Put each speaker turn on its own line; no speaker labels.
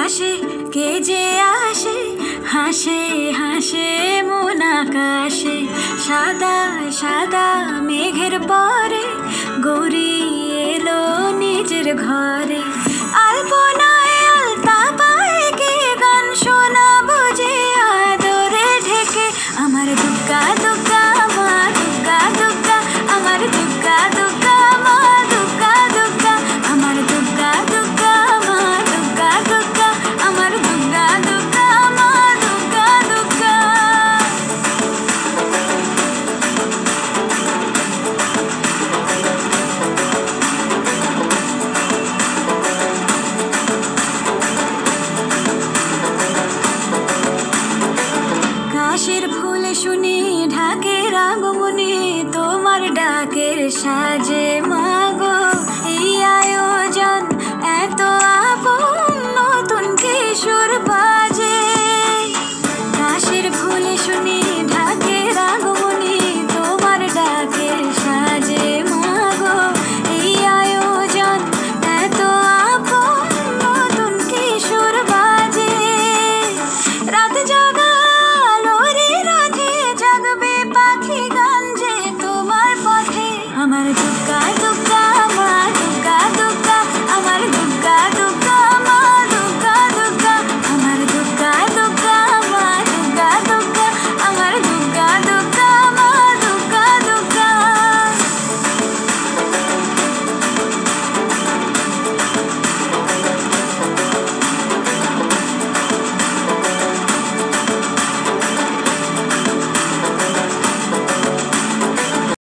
আসে কে যে আসে, হাসে হাসে মন আকাশে। সাদা সাদা মেঘের পরে গৌরী এলো নিজের ঘরে। আলপনায় আলতা পায়ে কে গান শোনাবো যে আদরে ঢেকে। আমার দুগ্গা দুগ্গা মা দুগ্গা দুগ্গা, আমার দুগ্গা দুগ্গা মা দুগ্গা দুগ্গা, আমার দুগ্গা দুগ্গা মা দুগ্গা দুগ্গা, আমার দুগ্গা দুগ্গা মা দুগ্গা দুগ্গা। কাশের ফুলে শুনি ঢাকের আগমনে, তোমার ডাকের সাজে